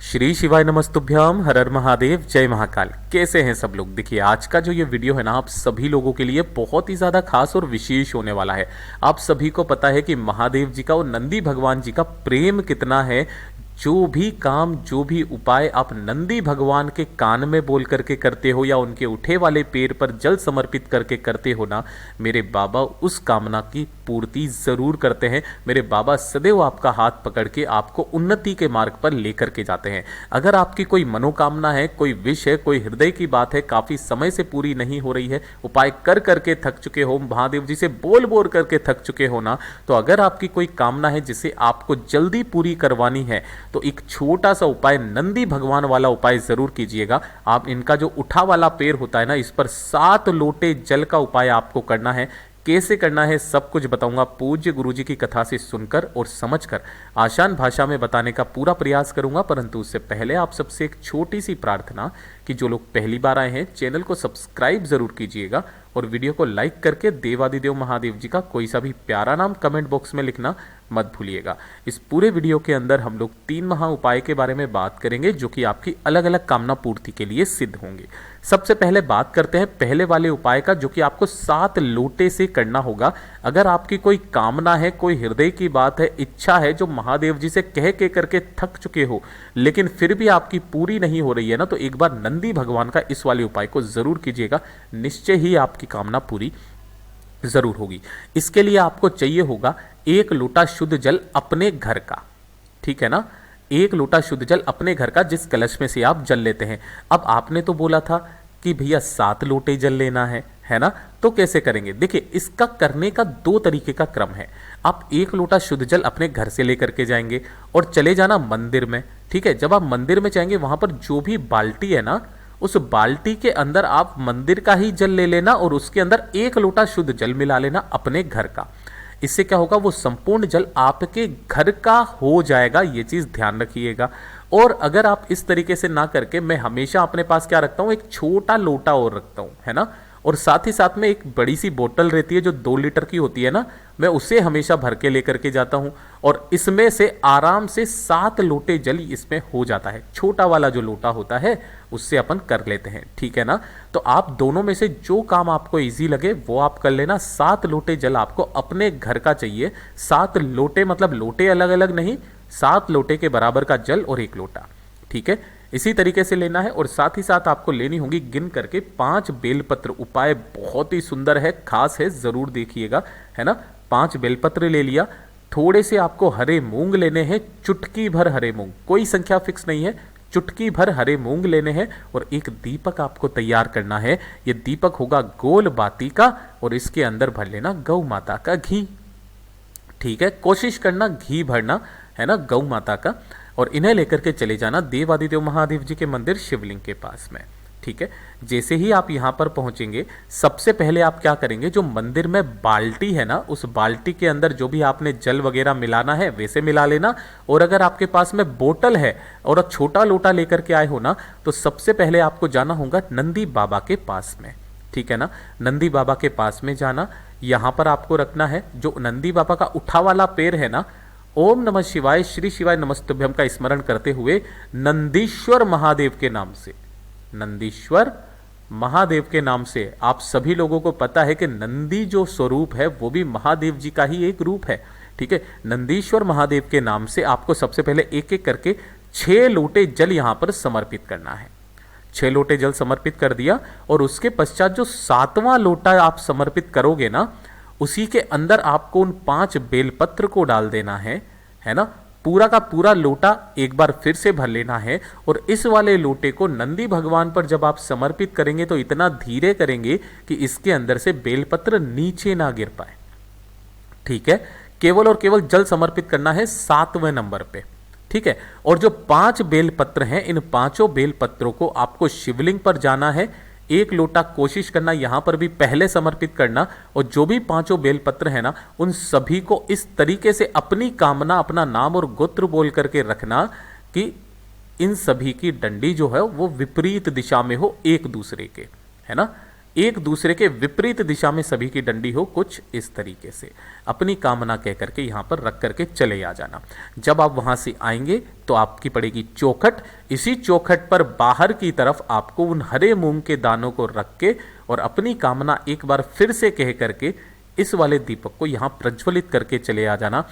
श्री शिवाय नमस्तुभ्यम हर हर महादेव जय महाकाल। कैसे हैं सब लोग। देखिए आज का जो ये वीडियो है ना आप सभी लोगों के लिए बहुत ही ज़्यादा खास और विशेष होने वाला है। आप सभी को पता है कि महादेव जी का और नंदी भगवान जी का प्रेम कितना है। जो भी काम जो भी उपाय आप नंदी भगवान के कान में बोल करके करते हो या उनके उठे वाले पैर पर जल समर्पित करके करते हो ना, मेरे बाबा उस कामना की पूर्ति ज़रूर करते हैं। मेरे बाबा सदैव आपका हाथ पकड़ के आपको उन्नति के मार्ग पर लेकर के जाते हैं। अगर आपकी कोई मनोकामना है, कोई विश है, कोई हृदय की बात है, काफ़ी समय से पूरी नहीं हो रही है, उपाय कर करके थक चुके हो, महादेव जी से बोल बोल करके थक चुके हो ना, तो अगर आपकी कोई कामना है जिसे आपको जल्दी पूरी करवानी है तो एक छोटा सा उपाय नंदी भगवान वाला उपाय जरूर कीजिएगा। आप इनका जो उठा वाला पैर होता है ना, इस पर 7 लोटे जल का उपाय आपको करना है। कैसे करना है सब कुछ बताऊंगा पूज्य गुरुजी की कथा से सुनकर और समझकर आसान भाषा में बताने का पूरा प्रयास करूंगा। परंतु उससे पहले आप सबसे एक छोटी सी प्रार्थना कि जो लोग पहली बार आए हैं चैनल को सब्सक्राइब जरूर कीजिएगा और वीडियो को लाइक करके देवादिदेव महादेव जी का कोई सा भी प्यारा नाम कमेंट बॉक्स में लिखना मत भूलिएगा। इस पूरे वीडियो के अंदर हम लोग 3 महा उपाय के बारे में बात करेंगे जो कि आपकी अलग अलग कामना पूर्ति के लिए सिद्ध होंगे। सबसे पहले बात करते हैं पहले वाले उपाय का जो कि आपको 7 लोटे से करना होगा। अगर आपकी कोई कामना है, कोई हृदय की बात है, इच्छा है जो महादेव जी से कह के करके थक चुके हो लेकिन फिर भी आपकी पूरी नहीं हो रही है ना, तो एक बार नंदी भगवान का इस वाले उपाय को जरूर कीजिएगा। निश्चय ही आपकी कामना पूरी जरूर होगी। इसके लिए आपको चाहिए होगा 1 लोटा शुद्ध जल अपने घर का, ठीक है ना। 1 लोटा शुद्ध जल अपने घर का जिस कलश में से आप जल लेते हैं। अब आपने तो बोला था कि भैया 7 लोटे जल लेना है ना, तो कैसे करेंगे। देखिए इसका करने का 2 तरीके का क्रम है। आप 1 लोटा शुद्ध जल अपने घर से लेकर के जाएंगे और चले जाना मंदिर में, ठीक है। जब आप मंदिर में जाएंगे वहां पर जो भी बाल्टी है ना, उस बाल्टी के अंदर आप मंदिर का ही जल ले लेना और उसके अंदर 1 लोटा शुद्ध जल मिला लेना अपने घर का। इससे क्या होगा, वो संपूर्ण जल आपके घर का हो जाएगा। ये चीज ध्यान रखिएगा। और अगर आप इस तरीके से ना करके, मैं हमेशा अपने पास क्या रखता हूं, एक छोटा लोटा और रखता हूं, है ना। और साथ ही साथ में एक बड़ी सी बोतल रहती है जो 2 लीटर की होती है ना, मैं उसे हमेशा भर के लेकर के जाता हूं और इसमें से आराम से 7 लोटे जल इसमें हो जाता है। छोटा वाला जो लोटा होता है उससे अपन कर लेते हैं, ठीक है ना। तो आप दोनों में से जो काम आपको इजी लगे वो आप कर लेना। 7 लोटे जल आपको अपने घर का चाहिए। 7 लोटे मतलब लोटे अलग अलग नहीं, 7 लोटे के बराबर का जल और 1 लोटा, ठीक है। इसी तरीके से लेना है और साथ ही साथ आपको लेनी होगी गिन करके 5 बेलपत्र। उपाय बहुत ही सुंदर है, खास है, जरूर देखिएगा, है ना। 5 बेलपत्र ले लिया। थोड़े से आपको हरे मूंग लेने हैं, चुटकी भर हरे मूंग, कोई संख्या फिक्स नहीं है, चुटकी भर हरे मूंग लेने हैं। और एक दीपक आपको तैयार करना है। ये दीपक होगा गोल बाती का और इसके अंदर भर लेना गौ माता का घी, ठीक है। कोशिश करना घी भरना, है ना, गौ माता का। और इन्हें लेकर के चले जाना देवादिदेव महादेव जी के मंदिर शिवलिंग के पास में, ठीक है। जैसे ही आप यहां पर पहुंचेंगे सबसे पहले आप क्या करेंगे, जो मंदिर में बाल्टी है ना, उस बाल्टी के अंदर जो भी आपने जल वगैरह मिलाना है वैसे मिला लेना। और अगर आपके पास में बोतल है और आप छोटा लोटा लेकर के आए हो ना, तो सबसे पहले आपको जाना होगा नंदी बाबा के पास में, ठीक है ना। नंदी बाबा के पास में जाना, यहां पर आपको रखना है जो नंदी बाबा का उठा वाला पैर है ना, ओम नमः शिवाय श्री शिवाय नमस्तुभ्यम का स्मरण करते हुए नंदीश्वर महादेव के नाम से, नंदीश्वर महादेव के नाम से, आप सभी लोगों को पता है कि नंदी जो स्वरूप है वो भी महादेव जी का ही एक रूप है, ठीक है। नंदीश्वर महादेव के नाम से आपको सबसे पहले एक एक करके 6 लोटे जल यहां पर समर्पित करना है। 6 लोटे जल समर्पित कर दिया और उसके पश्चात जो 7वां लोटा आप समर्पित करोगे ना, उसी के अंदर आपको उन 5 बेलपत्र को डाल देना है ना। पूरा का पूरा लोटा एक बार फिर से भर लेना है और इस वाले लोटे को नंदी भगवान पर जब आप समर्पित करेंगे तो इतना धीरे करेंगे कि इसके अंदर से बेलपत्र नीचे ना गिर पाए, ठीक है। केवल और केवल जल समर्पित करना है 7वें नंबर पे, ठीक है। और जो 5 बेलपत्र हैं, इन 5 बेलपत्रों को आपको शिवलिंग पर जाना है। 1 लोटा कोशिश करना यहां पर भी पहले समर्पित करना और जो भी 5 बेलपत्र है ना, उन सभी को इस तरीके से अपनी कामना, अपना नाम और गोत्र बोल करके रखना कि इन सभी की डंडी जो है वो विपरीत दिशा में हो एक दूसरे के, है ना। एक दूसरे के विपरीत दिशा में सभी की डंडी हो, कुछ इस तरीके से अपनी कामना कह करके यहां पर रख करके चले आ जाना। जब आप वहां से आएंगे तो आपकी पड़ेगी चौखट। इसी चौखट पर बाहर की तरफ आपको उन हरे मूंग के दानों को रख के और अपनी कामना एक बार फिर से कह करके इस वाले दीपक को यहां प्रज्वलित करके चले आ जाना।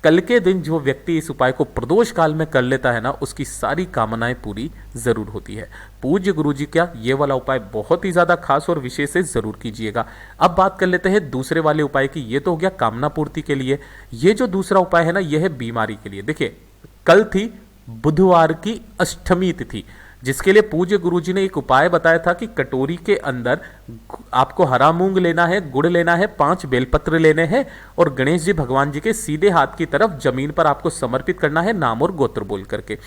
कल के दिन जो व्यक्ति इस उपाय को प्रदोष काल में कर लेता है ना, उसकी सारी कामनाएं पूरी जरूर होती है। पूज्य गुरु जी का ये वाला उपाय बहुत ही ज्यादा खास और विशेष है, जरूर कीजिएगा। अब बात कर लेते हैं दूसरे वाले उपाय की। ये तो हो गया कामना पूर्ति के लिए। ये जो दूसरा उपाय है ना, यह है बीमारी के लिए। देखिए, कल थी बुधवार की अष्टमी तिथि, जिसके लिए पूज्य गुरुजी ने एक उपाय बताया था कि कटोरी के अंदर आपको हरा मूंग लेना है, गुड़ लेना है, 5 बेलपत्र लेने हैं और गणेश जी भगवान जी के सीधे हाथ की तरफ जमीन पर आपको समर्पित करना है, नाम और गोत्र बोल करके,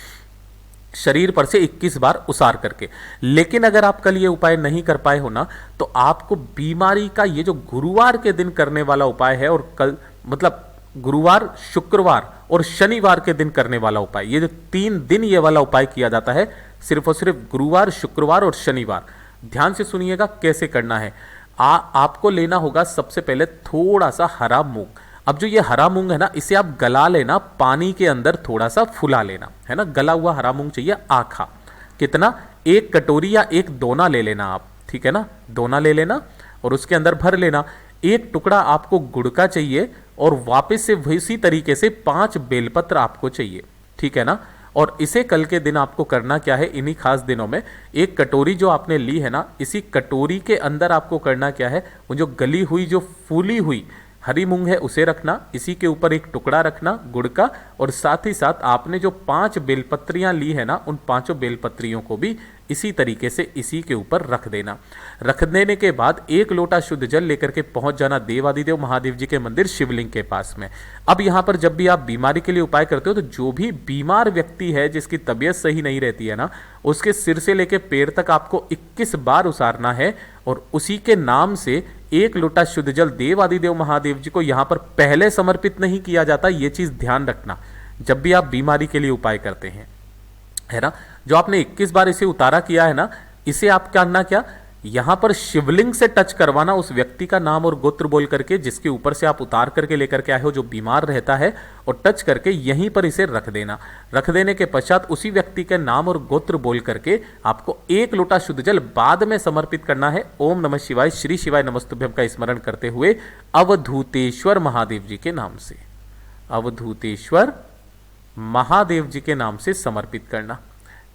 शरीर पर से 21 बार उसार करके। लेकिन अगर आप कल ये उपाय नहीं कर पाए हो ना, तो आपको बीमारी का ये जो गुरुवार के दिन करने वाला उपाय है, और कल मतलब गुरुवार, शुक्रवार और शनिवार के दिन करने वाला उपाय, ये जो 3 दिन ये वाला उपाय किया जाता है, सिर्फ और सिर्फ गुरुवार, शुक्रवार और शनिवार। ध्यान से सुनिएगा कैसे करना है। आपको लेना होगा सबसे पहले थोड़ा सा हरा मूंग। अब जो ये हरा मूंग है ना, इसे आप गला लेना, पानी के अंदर थोड़ा सा फुला लेना है ना। गला हुआ हरा मूंग चाहिए, आखा। कितना? 1 कटोरी या 1 दोना ले लेना आप, ठीक है ना। दोना ले लेना और उसके अंदर भर लेना। 1 टुकड़ा आपको गुड़ का चाहिए और वापस से वैसी तरीके से 5 बेलपत्र आपको चाहिए, ठीक है ना। और इसे कल के दिन आपको करना क्या है, इन्हीं खास दिनों में 1 कटोरी जो आपने ली है ना, इसी कटोरी के अंदर आपको करना क्या है, वो जो गली हुई, जो फूली हुई हरी मूंग है उसे रखना, इसी के ऊपर 1 टुकड़ा रखना गुड़ का, और साथ ही साथ आपने जो 5 बेलपत्रियां ली है ना, उन 5 बेलपत्रियों को भी इसी तरीके से इसी के ऊपर रख देना। रख देने के बाद 1 लोटा शुद्ध जल लेकर के पहुंच जाना देवादिदेव महादेव जी के मंदिर शिवलिंग के पास में। अब यहां पर जब भी आप बीमारी के लिए उपाय करते हो, तो जो भी बीमार व्यक्ति है, जिसकी तबीयत सही नहीं रहती है ना, उसके सिर से लेकर पैर तक आपको 21 बार उसारना है और उसी के नाम से 1 लोटा शुद्ध जल देवादिदेव महादेव जी को यहां पर पहले समर्पित नहीं किया जाता। यह चीज ध्यान रखना जब भी आप बीमारी के लिए उपाय करते हैं, है ना। जो आपने 21 बार इसे उतारा किया है ना, इसे आप करना क्या, यहां पर शिवलिंग से टच करवाना, उस व्यक्ति का नाम और गोत्र बोल करके, जिसके ऊपर से आप उतार करके लेकर के आए हो, जो बीमार रहता है, और टच करके यहीं पर इसे रख देना। रख देने के पश्चात उसी व्यक्ति के नाम और गोत्र बोल करके आपको 1 लोटा शुद्ध जल बाद में समर्पित करना है। ओम नमः शिवाय, श्री शिवाय नमस्तुभ्यम का स्मरण करते हुए अवधूतेश्वर महादेव जी के नाम से, अवधूतेश्वर महादेव जी के नाम से समर्पित करना।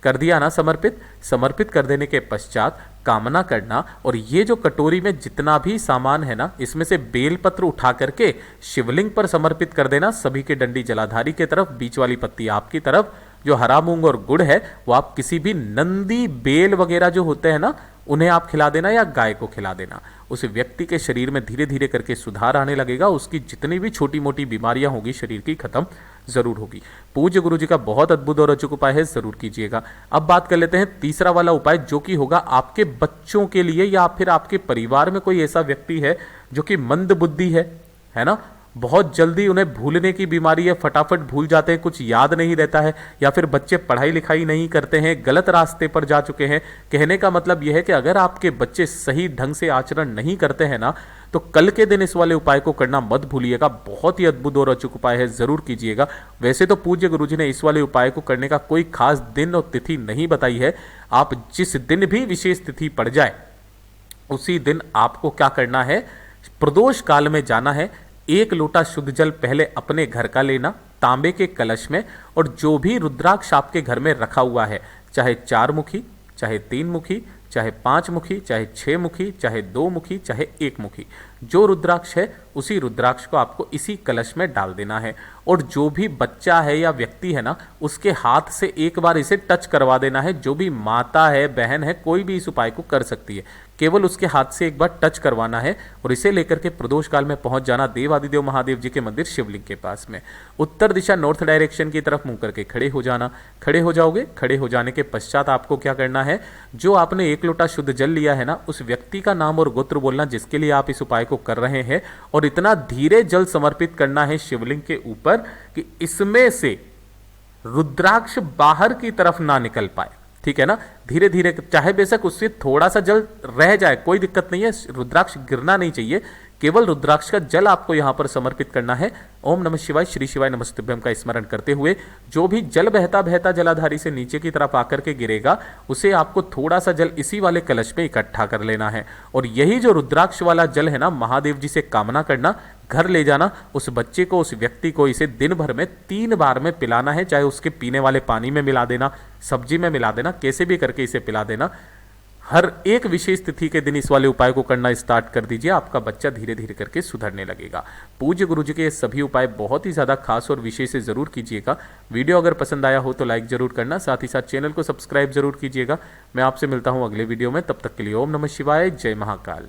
कर दिया ना समर्पित। समर्पित कर देने के पश्चात कामना करना, और ये जो कटोरी में जितना भी सामान है ना, इसमें से बेलपत्र उठा करके शिवलिंग पर समर्पित कर देना। सभी के डंडी जलाधारी के तरफ, बीच वाली पत्ती आपकी तरफ। जो हरा मूंग और गुड़ है वो आप किसी भी नंदी, बेल वगैरह जो होते हैं ना, उन्हें आप खिला देना या गाय को खिला देना। उस व्यक्ति के शरीर में धीरे धीरे करके सुधार आने लगेगा। उसकी जितनी भी छोटी मोटी बीमारियां होगी शरीर की, खत्म जरूर होगी। पूज्य गुरु जी का बहुत अद्भुत और अचूक उपाय है, जरूर कीजिएगा। अब बात कर लेते हैं तीसरा वाला उपाय, जो कि होगा आपके बच्चों के लिए, या फिर आपके परिवार में कोई ऐसा व्यक्ति है जो कि मंद बुद्धि है ना, बहुत जल्दी उन्हें भूलने की बीमारी है, फटाफट भूल जाते हैं, कुछ याद नहीं रहता है, या फिर बच्चे पढ़ाई लिखाई नहीं करते हैं, गलत रास्ते पर जा चुके हैं। कहने का मतलब यह है कि अगर आपके बच्चे सही ढंग से आचरण नहीं करते हैं ना, तो कल के दिन इस वाले उपाय को करना मत भूलिएगा। बहुत ही अद्भुत और अचूक उपाय है, जरूर कीजिएगा। वैसे तो पूज्य गुरुजी ने इस वाले उपाय को करने का कोई खास दिन और तिथि नहीं बताई है। आप जिस दिन भी विशेष तिथि पड़ जाए, उसी दिन आपको क्या करना है, प्रदोष काल में जाना है। 1 लोटा शुद्ध जल पहले अपने घर का लेना, तांबे के कलश में, और जो भी रुद्राक्ष आपके घर में रखा हुआ है, चाहे 4 मुखी, चाहे 3 मुखी, चाहे 5 मुखी, चाहे 6 मुखी, चाहे 2 मुखी, चाहे 1 मुखी, जो रुद्राक्ष है उसी रुद्राक्ष को आपको इसी कलश में डाल देना है। और जो भी बच्चा है या व्यक्ति है ना, उसके हाथ से एक बार इसे टच करवा देना है। जो भी माता है, बहन है, कोई भी इस उपाय को कर सकती है, केवल उसके हाथ से एक बार टच करवाना है और इसे लेकर के प्रदोष काल में पहुंच जाना देवादिदेव महादेव जी के मंदिर शिवलिंग के पास में। उत्तर दिशा, नॉर्थ डायरेक्शन की तरफ मुंह करके खड़े हो जाना। खड़े हो जाओगे। खड़े हो जाने के पश्चात आपको क्या करना है, जो आपने 1 लोटा शुद्ध जल लिया है ना, उस व्यक्ति का नाम और गोत्र बोलना जिसके लिए आप इस उपाय को कर रहे हैं, और इतना धीरे जल समर्पित करना है शिवलिंग के ऊपर कि इसमें से रुद्राक्ष बाहर की तरफ ना निकल पाए। ठीक है ना। धीरे धीरे, चाहे बेशक उससे थोड़ा सा जल रह जाए, कोई दिक्कत नहीं है, रुद्राक्ष गिरना नहीं चाहिए, केवल रुद्राक्ष का जल आपको यहां पर समर्पित करना है। ओम नमः शिवाय, श्री शिवाय नमस्तुभ्यम का स्मरण करते हुए जो भी जल बहता बहता जलाधारी से नीचे की तरफ आकर के गिरेगा, उसे आपको थोड़ा सा जल इसी वाले कलश में इकट्ठा कर लेना है। और यही जो रुद्राक्ष वाला जल है ना, महादेव जी से कामना करना, घर ले जाना, उस बच्चे को, उस व्यक्ति को इसे दिन भर में 3 बार में पिलाना है। चाहे उसके पीने वाले पानी में मिला देना, सब्जी में मिला देना, कैसे भी करके इसे पिला देना। हर एक विशेष तिथि के दिन इस वाले उपाय को करना स्टार्ट कर दीजिए, आपका बच्चा धीरे धीरे करके सुधरने लगेगा। पूज्य गुरु जी के ये सभी उपाय बहुत ही ज़्यादा खास और विशेष से जरूर कीजिएगा। वीडियो अगर पसंद आया हो तो लाइक जरूर करना, साथ ही साथ चैनल को सब्सक्राइब जरूर कीजिएगा। मैं आपसे मिलता हूँ अगले वीडियो में, तब तक के लिए ओम नमः शिवाय, जय महाकाल।